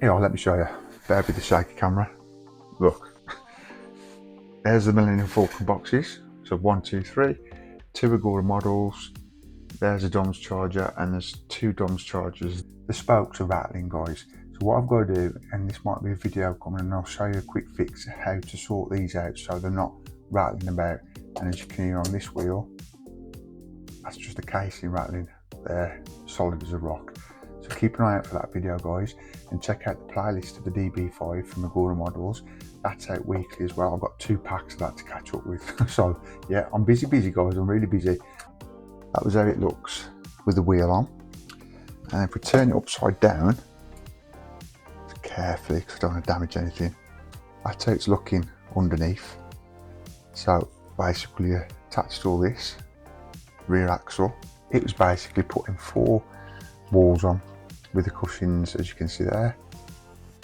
Here, let me show you. There with the shaky camera. Look, there's the Millennium Falcon boxes. So 1, 2, 3, 2 Agora models. There's a DOMS charger and there's 2 DOMS chargers. The spokes are rattling, guys. So what I've got to do, and this might be a video coming, and I'll show you a quick fix how to sort these out so they're not rattling about. And as you can hear on this wheel, that's just the casing rattling. They're solid as a rock. So keep an eye out for that video, guys, and check out the playlist of the DB5 from Agora models. That's out weekly as well. I've got 2 packs of that to catch up with. So yeah, I'm busy guys, I'm really busy. That was how it looks with the wheel on. And if we turn it upside down, carefully, because I don't want to damage anything, that's how it's looking underneath. So basically attached all this rear axle. It was basically putting 4 walls on with the cushions, as you can see there,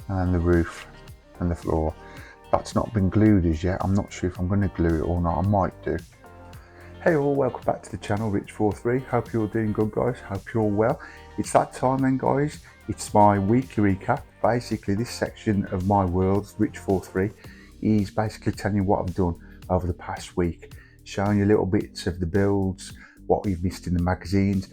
and the roof and the floor. That's not been glued as yet. I'm not sure if I'm going to glue it or not. I might do. Hey all, welcome back to the channel, Rich43. Hope you're doing good, guys. Hope you're well. It's that time then, guys. It's my weekly recap. Basically, this section of my world, Rich43, is basically telling you what I've done over the past week, showing you little bits of the builds, what we've missed in the magazines.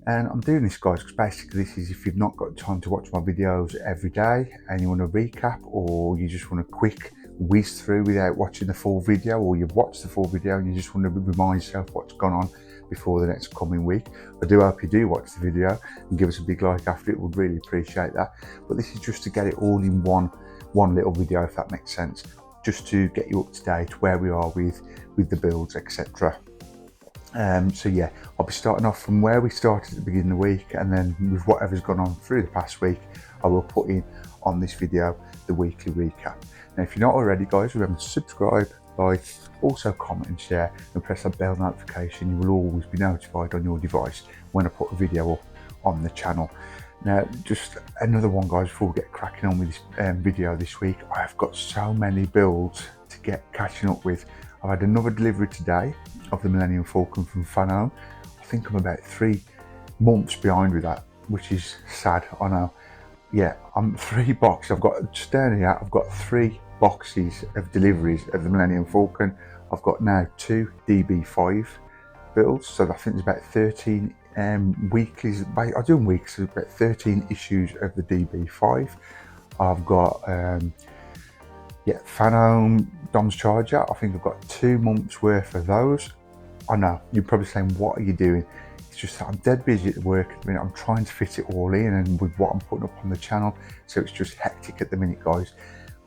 And I'm doing this, guys, because basically this is if you've not got time to watch my videos every day and you want to recap, or you just want a quick whiz through without watching the full video, or you've watched the full video and you just want to remind yourself what's gone on before the next coming week. I do hope you do watch the video and give us a big like after it. Would really appreciate that. But this is just to get it all in one little video, if that makes sense, just to get you up to date where we are with the builds, etc. So yeah, I'll be starting off from where we started at the beginning of the week, and then with whatever's gone on through the past week, I will put in on this video the weekly recap. Now, if you're not already, guys, remember to subscribe, like, also comment and share, and press that bell notification. You will always be notified on your device when I put a video up on the channel. Now, just another one, guys, before we get cracking on with this video this week. I've got so many builds to get catching up with. I've had another delivery today of the Millennium Falcon from Fanon. I think I'm about 3 months behind with that, which is sad, I know. Yeah, I'm 3 boxes. I've got, just down here, I've got 3 boxes of deliveries of the Millennium Falcon. I've got now 2 DB5 builds, so I think there's about 13 weeklies. I do them weeks, so about 13 issues of the DB5. I've got yeah, Fanon DOMS charger. I think I've got 2 months worth of those. I know, you're probably saying, what are you doing? It's just that I'm dead busy at work at the minute. I'm trying to fit it all in, and with what I'm putting up on the channel, so it's just hectic at the minute, guys.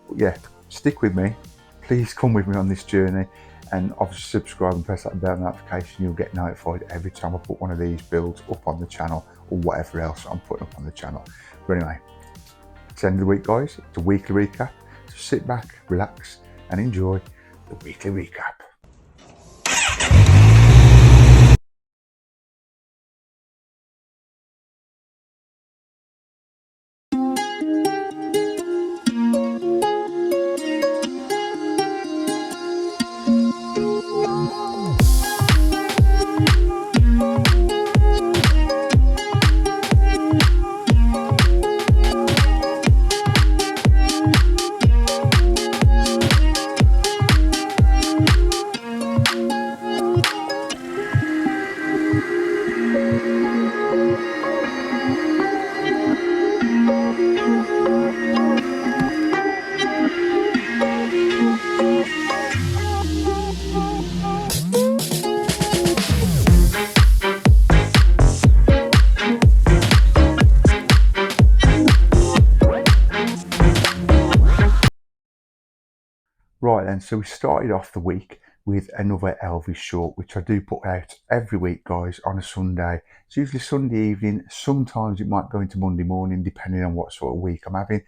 But yeah, stick with me. Please come with me on this journey, and obviously subscribe and press that bell notification. You'll get notified every time I put one of these builds up on the channel, or whatever else I'm putting up on the channel. But anyway, it's the end of the week, guys. It's a weekly recap. So sit back, relax, and enjoy the weekly recap. Right then, so we started off the week with another Elvis short, which I do put out every week, guys, on a Sunday. It's usually Sunday evening. Sometimes it might go into Monday morning, depending on what sort of week I'm having.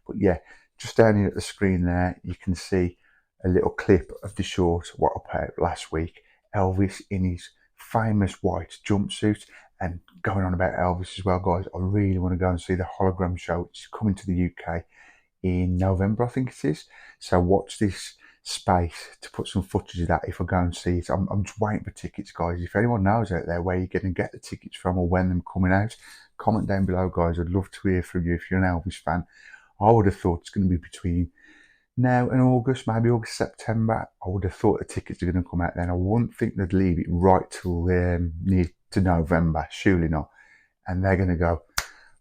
But yeah, just down here at the screen there, you can see a little clip of the short, what I put out last week. Elvis in his famous white jumpsuit, and going on about Elvis as well, guys. I really want to go and see the hologram show, which is coming to the UK in November, I think it is. So watch this space to put some footage of that if I go and see it. I'm just waiting for tickets, guys. If anyone knows out there where you're going to get the tickets from or when they're coming out, comment down below, guys. I'd love to hear from you if you're an Elvis fan. I would have thought it's going to be between now and August, maybe August, September. I would have thought the tickets are going to come out then. I wouldn't think they'd leave it right till near to November, surely not. And they're going to go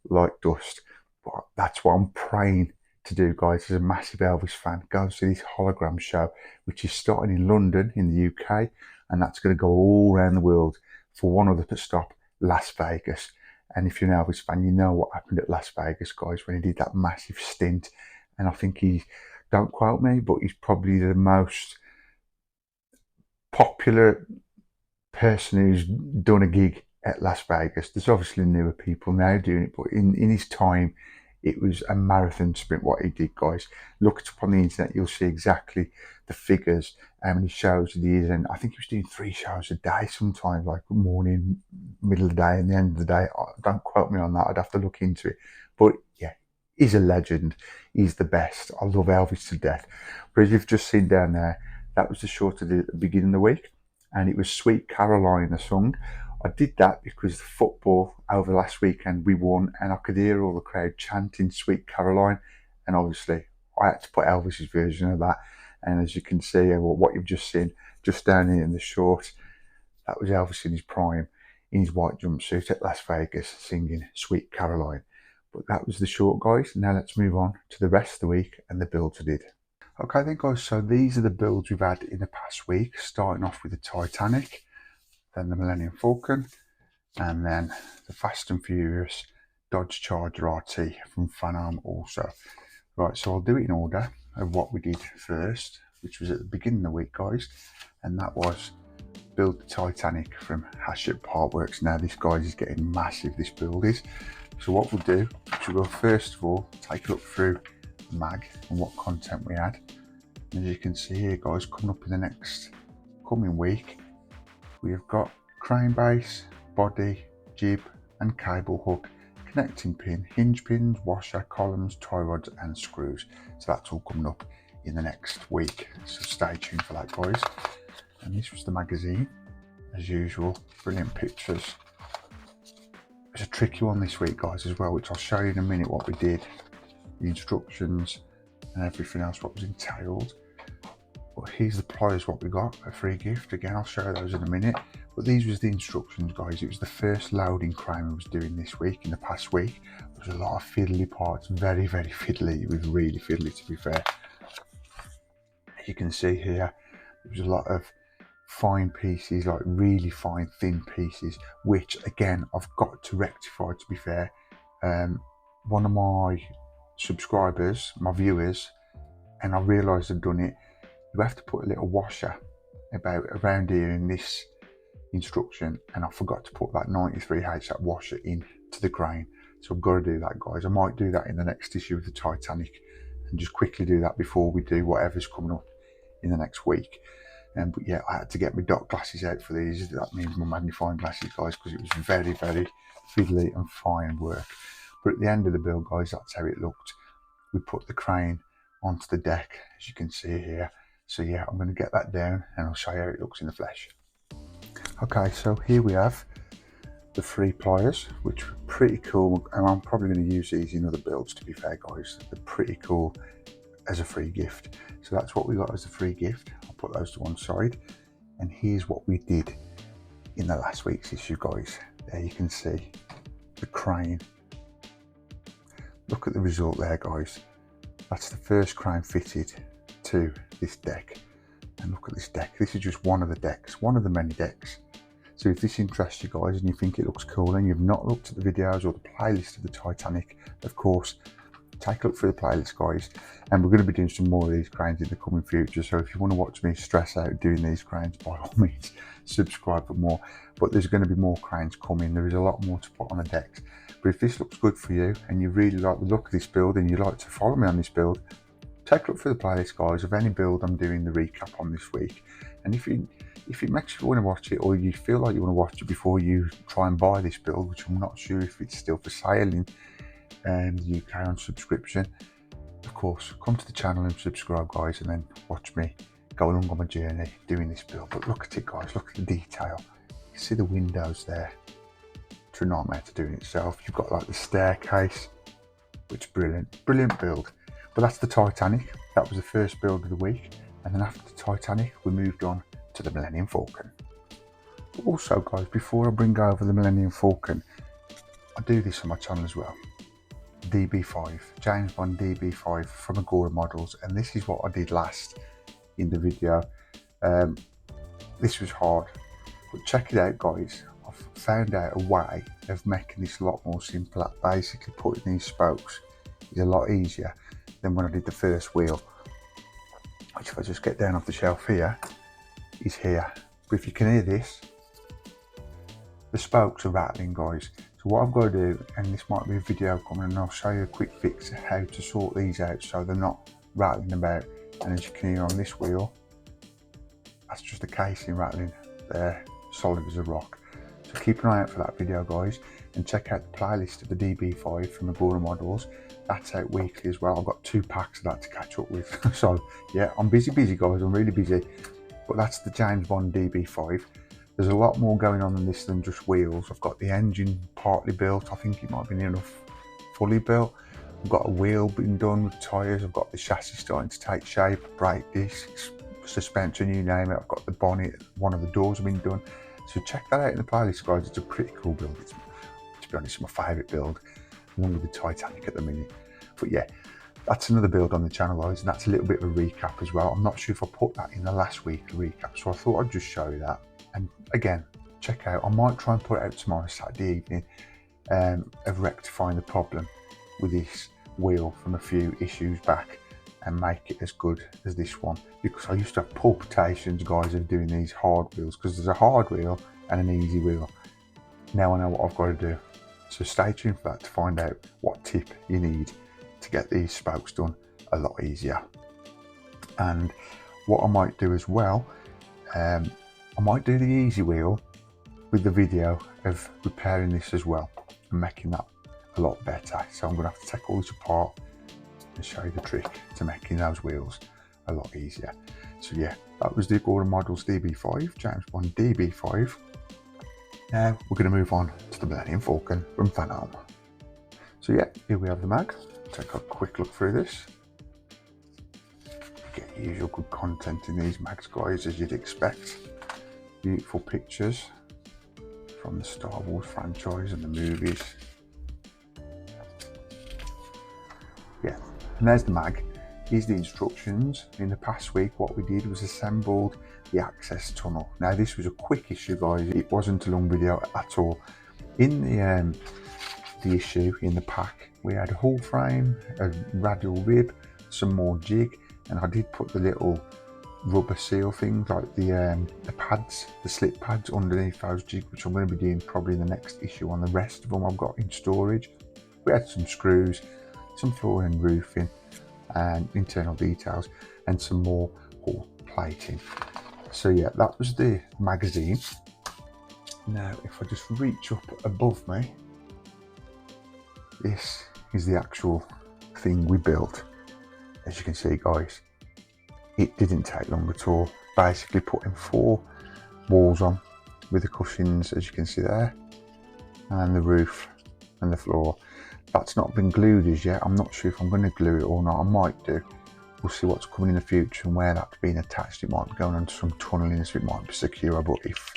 like dust. But that's what I'm praying to do, guys, as a massive Elvis fan. Go and see this hologram show, which is starting in London in the UK, and that's going to go all around the world for one other stop, Las Vegas. And if you're an Elvis fan, you know what happened at Las Vegas, guys, when he did that massive stint. And I think he, don't quote me, but he's probably the most popular person who's done a gig at Las Vegas. There's obviously newer people now doing it, but in his time, it was a marathon sprint what he did, guys. Look it up on the internet, you'll see exactly the figures, how many shows he did, and I think he was doing 3 shows a day sometimes, like morning, middle of the day, and the end of the day. Don't quote me on that, I'd have to look into it. But yeah, he's a legend, he's the best. I love Elvis to death. But as you've just seen down there, that was the short of the beginning of the week, and it was Sweet Caroline, the song. I did that because the football over last weekend, we won, and I could hear all the crowd chanting Sweet Caroline, and obviously I had to put Elvis's version of that. And as you can see, what you've just seen, just down here in the short, that was Elvis in his prime, in his white jumpsuit at Las Vegas, singing Sweet Caroline. But that was the short, guys. Now let's move on to the rest of the week and the builds I did. Okay then, guys, so these are the builds we've had in the past week, starting off with the Titanic, then the Millennium Falcon, and then the Fast and Furious Dodge Charger RT from Fan-Am also. Right, so I'll do it in order of what we did first, which was at the beginning of the week, guys, and that was build the Titanic from Hachette Partworks. Now this, guys, is getting massive, this build is. So what we'll do is we'll first of all take a look through the mag and what content we had. As you can see here, guys, coming up in the next coming week, we have got crane base, body, jib and cable hook, connecting pin, hinge pins, washer, columns, tie rods and screws. So that's all coming up in the next week. So stay tuned for that, guys. And this was the magazine, as usual, brilliant pictures. It's a tricky one this week, guys, as well, which I'll show you in a minute what we did, the instructions and everything else what was entailed. But here's the pliers what we got, a free gift. Again, I'll show you those in a minute. But these was the instructions, guys. It was the first loading crane I was doing this week, in the past week. There was a lot of fiddly parts, very, very fiddly. It was really fiddly, to be fair. As you can see here, there was a lot of fine pieces, like really fine, thin pieces, which again, I've got to rectify, to be fair. One of my subscribers, my viewers, and I realised I'd done it, you have to put a little washer around here in this instruction, and I forgot to put that 93H, that washer, into the crane. So I've got to do that, guys. I might do that in the next issue of the Titanic, and just quickly do that before we do whatever's coming up in the next week. But yeah, I had to get my dot glasses out for these. That means my magnifying glasses, guys, because it was very, very fiddly and fine work. But at the end of the build, guys, that's how it looked. We put the crane onto the deck, as you can see here. So yeah, I'm going to get that down and I'll show you how it looks in the flesh. Okay, so here we have the 3 pliers, which are pretty cool, and I'm probably going to use these in other builds, to be fair, guys. They're pretty cool as a free gift. So that's what we got as a free gift. I'll put those to one side. And here's what we did in the last week's issue, guys. There you can see the crane. Look at the result there, guys. That's the first crane fitted to this deck. And look at this deck. This is just one of the decks, one of the many decks. So if this interests you guys and you think it looks cool and you've not looked at the videos or the playlist of the Titanic, of course, take a look through the playlist, guys. And we're going to be doing some more of these cranes in the coming future. So if you want to watch me stress out doing these cranes, by all means, subscribe for more. But there's going to be more cranes coming. There is a lot more to put on the decks. But if this looks good for you and you really like the look of this build and you'd like to follow me on this build, take a look through the playlist, guys, of any build I'm doing the recap on this week. And if it makes you want to watch it, or you feel like you want to watch it before you try and buy this build, which I'm not sure if it's still for sale in the UK on subscription, of course, come to the channel and subscribe, guys, and then watch me go along on my journey doing this build. But look at it, guys, look at the detail. You see the windows there. It's a nightmare to do it itself. You've got like the staircase, which brilliant build. But that's the Titanic. That was the first build of the week, and then after the Titanic we moved on to the Millennium Falcon. But also guys, before I bring over the Millennium Falcon, I do this on my channel as well. DB5, James Bond DB5 from Agora Models, and this is what I did last in the video. This was hard, but check it out guys. I've found out a way of making this a lot more simpler. Basically putting these spokes is a lot easier than when I did the first wheel, which if I just get down off the shelf here, is here. But if you can hear this, the spokes are rattling guys. So what I've got to do, and this might be a video coming, and I'll show you a quick fix of how to sort these out so they're not rattling about. And as you can hear on this wheel, that's just the casing rattling. They're solid as a rock. So keep an eye out for that video guys, and check out the playlist of the DB5 from Agora Models. That's out weekly as well. I've got 2 packs of that to catch up with. So yeah, I'm busy guys, I'm really busy. But that's the James Bond DB5. There's a lot more going on in this than just wheels. I've got the engine partly built. I think it might be near enough fully built. I've got a wheel being done with tyres. I've got the chassis starting to take shape, brake discs, suspension, you name it. I've got the bonnet, one of the doors have been done. So check that out in the playlist guys. It's a pretty cool build. It's, to be honest, my favourite build, along with the Titanic at the minute. But yeah, that's another build on the channel guys, and that's a little bit of a recap as well. I'm not sure if I put that in the last weekly recap, so I thought I'd just show you that. And again, check out, I might try and put it out tomorrow, Saturday evening, of rectifying the problem with this wheel from a few issues back and make it as good as this one, because I used to have palpitations guys of doing these hard wheels, because there's a hard wheel and an easy wheel. Now I know what I've got to do, so stay tuned for that to find out what tip you need to get these spokes done a lot easier. And what I might do as well, I might do the easy wheel with the video of repairing this as well and making that a lot better. So I'm going to have to take all this apart and show you the trick to making those wheels a lot easier. So yeah, that was the Agora Models DB5, James Bond DB5. Now we're going to move on to the Millennium Falcon from Van Alm. So yeah, here we have the mag. Take a quick look through this. Get the usual good content in these mags guys, as you'd expect. Beautiful pictures from the Star Wars franchise and the movies. Yeah, and there's the mag. Here's the instructions. In the past week what we did was assembled the access tunnel. Now this was a quick issue guys, it wasn't a long video at all. In the issue, in the pack, we had a hull frame, a radial rib, some more jig, and I did put the little rubber seal things like the pads, the slip pads underneath those jigs, which I'm going to be doing probably in the next issue on the rest of them I've got in storage. We had some screws, some flooring and roofing and internal details, and some more hull plating. So yeah, that was the magazine. Now if I just reach up above me, this is the actual thing we built. As you can see guys, it didn't take long at all. Basically putting 4 walls on with the cushions, as you can see there, and the roof and the floor. That's not been glued as yet. I'm not sure if I'm going to glue it or not. I might do. We'll see what's coming in the future and where that's been attached. It might be going onto some tunneling, so it might be secure, but if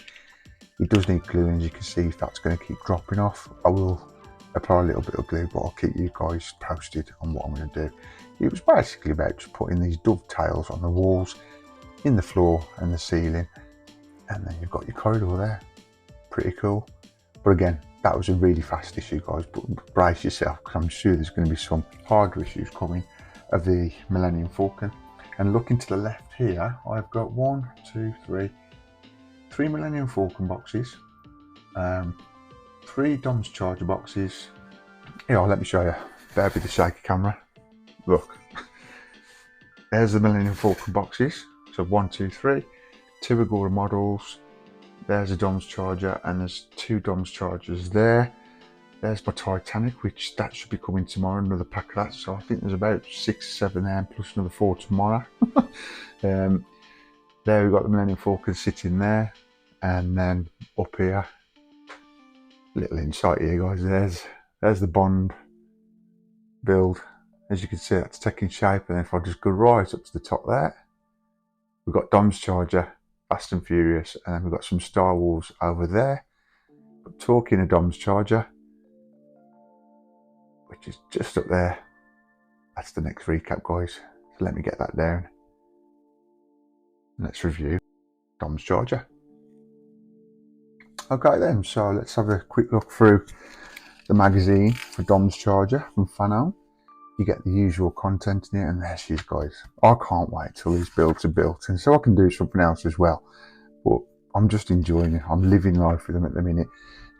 it does need gluing, as you can see, if that's going to keep dropping off, I will apply a little bit of glue, but I'll keep you guys posted on what I'm going to do. It was basically about just putting these dovetails on the walls, in the floor and the ceiling, and then you've got your corridor there. Pretty cool. But again, that was a really fast issue guys, but brace yourself because I'm sure there's going to be some harder issues coming of the Millennium Falcon. And looking to the left here, I've got 1, 2, 3 Millennium Falcon boxes, 3 DOMS charger boxes. Here, let me show you. Bear with the shaky camera. Look, there's the Millennium Falcon boxes. So 1, 2, 3, 2 Agora Models. There's a DOMS charger, and there's 2 DOMS chargers there. There's my Titanic, which that should be coming tomorrow, another pack of that. So I think there's about 6, 7 there, plus another 4 tomorrow. There we've got the Millennium Falcon sitting there, and then up here, little insight here guys, there's the Bond build. As you can see, that's taking shape, and if I just go right up to the top there, we've got Dom's Charger, Fast and Furious, and then we've got some Star Wars over there. But talking of Dom's Charger, which is just up there, that's the next recap, guys. So let me get that down. Let's review Dom's Charger. Okay then, so let's have a quick look through the magazine for Dom's Charger from Fano. You get the usual content in it, and there she is, guys. I can't wait till these builds are built, and so I can do something else as well. But I'm just enjoying it. I'm living life with them at the minute.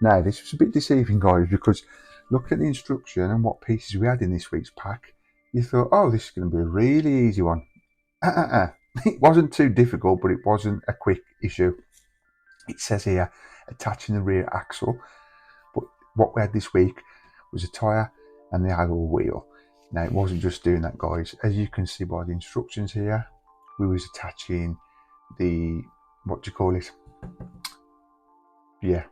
Now, this was a bit deceiving, guys, because looking at the instruction and what pieces we had in this week's pack, you thought, oh, this is going to be a really easy one. It wasn't too difficult, but it wasn't a quick issue. It says here, attaching the rear axle. But what we had this week was a tyre and the alloy wheel. Now, it wasn't just doing that, guys. As you can see by the instructions here, we was attaching the, what do you call it? Yeah,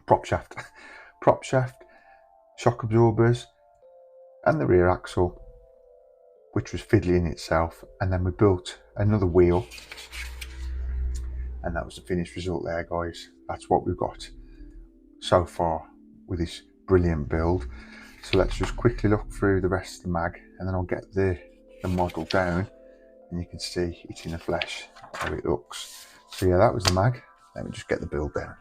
prop shaft. Prop shaft, shock absorbers, and the rear axle, which was fiddly in itself. And then we built another wheel, and that was the finished result there, guys. That's what we've got so far with this brilliant build. So let's just quickly look through the rest of the mag, and then I'll get the model down, and you can see it in the flesh how it looks. So yeah, that was the mag. Let me just get the build down.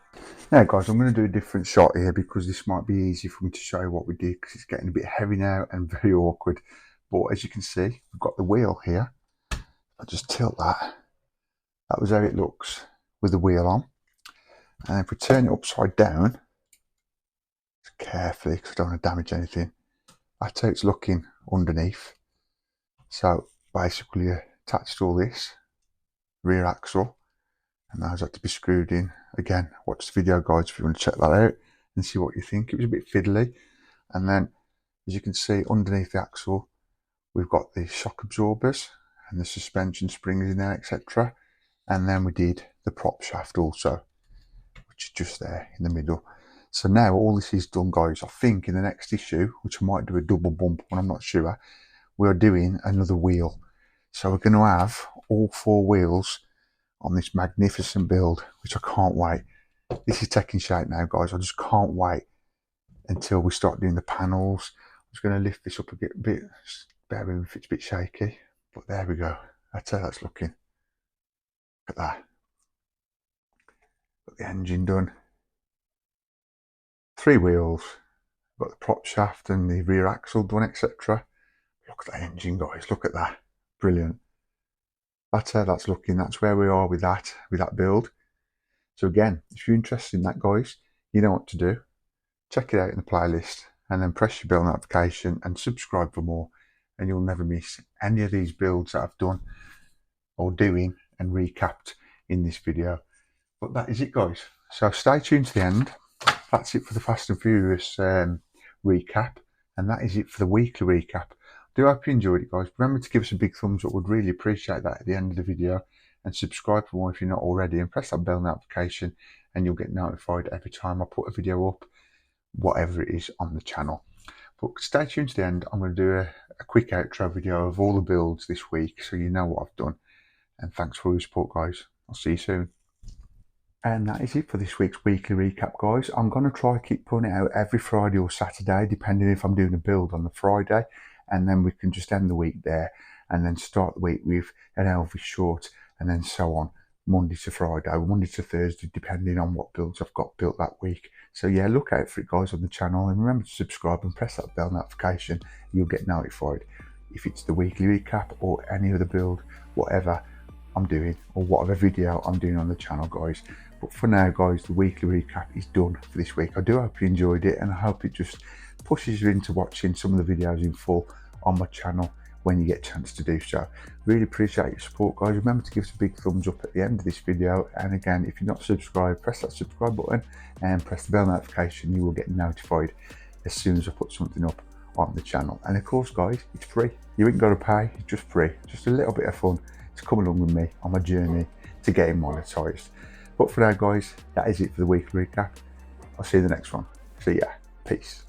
Now, guys, I'm going to do a different shot here because this might be easy for me to show you what we did, because it's getting a bit heavy now and very awkward. But as you can see, we've got the wheel here. I'll just tilt that. That was how it looks with the wheel on. And if we turn it upside down, carefully, because I don't want to damage anything, that's how it's looking underneath. So basically, attached all this rear axle, and those had to be screwed in. Again, watch the video, guys, if you want to check that out and see what you think. It was a bit fiddly. And then, as you can see, underneath the axle, we've got the shock absorbers and the suspension springs in there, etc. And then we did the prop shaft also, which is just there in the middle. So now all this is done, guys. I think in the next issue, which I might do a double bump when I'm not sure, we are doing another wheel. So we're going to have all 4 wheels on this magnificent build, which I can't wait. This is taking shape now, guys. I just can't wait until we start doing the panels. I'm just going to lift this up a bit. Bear with me if it's a bit shaky, but there we go. That's how that's looking. Look at that. Got the engine done. 3 wheels. Got the prop shaft and the rear axle done, etc. Look at that engine, guys. Look at that. Brilliant. That's how that's looking. That's where we are with that build. So again, if you're interested in that, guys, you know what to do. Check it out in the playlist, and then press your bell notification and subscribe for more, and you'll never miss any of these builds that I've done or doing and recapped in this video. But that is it, guys. So stay tuned to the end. That's it for the Fast and Furious recap, and that is it for the weekly recap. I do hope you enjoyed it, guys. Remember to give us a big thumbs up. Would really appreciate that at the end of the video, and subscribe for more if you're not already, and press that bell notification, and you'll get notified every time I put a video up, whatever it is on the channel. But stay tuned to the end. I'm going to do a quick outro video of all the builds this week, so you know what I've done. And thanks for your support, guys. I'll see you soon. And that is it for this week's weekly recap, guys. I'm going to try keep putting it out every Friday or Saturday, depending if I'm doing a build on the Friday. And then we can just end the week there, and then start the week with an Elvis short, and then so on, Monday to Friday, Monday to Thursday, depending on what builds I've got built that week. So yeah, look out for it, guys, on the channel, and remember to subscribe and press that bell notification. You'll get notified if it's the weekly recap or any other build, whatever I'm doing, or whatever video I'm doing on the channel, guys. But for now, guys, the weekly recap is done for this week. I do hope you enjoyed it, and I hope it just pushes you into watching some of the videos in full on my channel when you get a chance to do so. Really appreciate your support, guys. Remember to give us a big thumbs up at the end of this video, and again, if you're not subscribed, press that subscribe button and press the bell notification. You will get notified as soon as I put something up on the channel. And of course, guys, it's free. You ain't got to pay. It's just free. Just a little bit of fun to come along with me on my journey to getting monetized. But for now, guys, that is it for the weekly recap. I'll see you in the next one. See ya. Peace.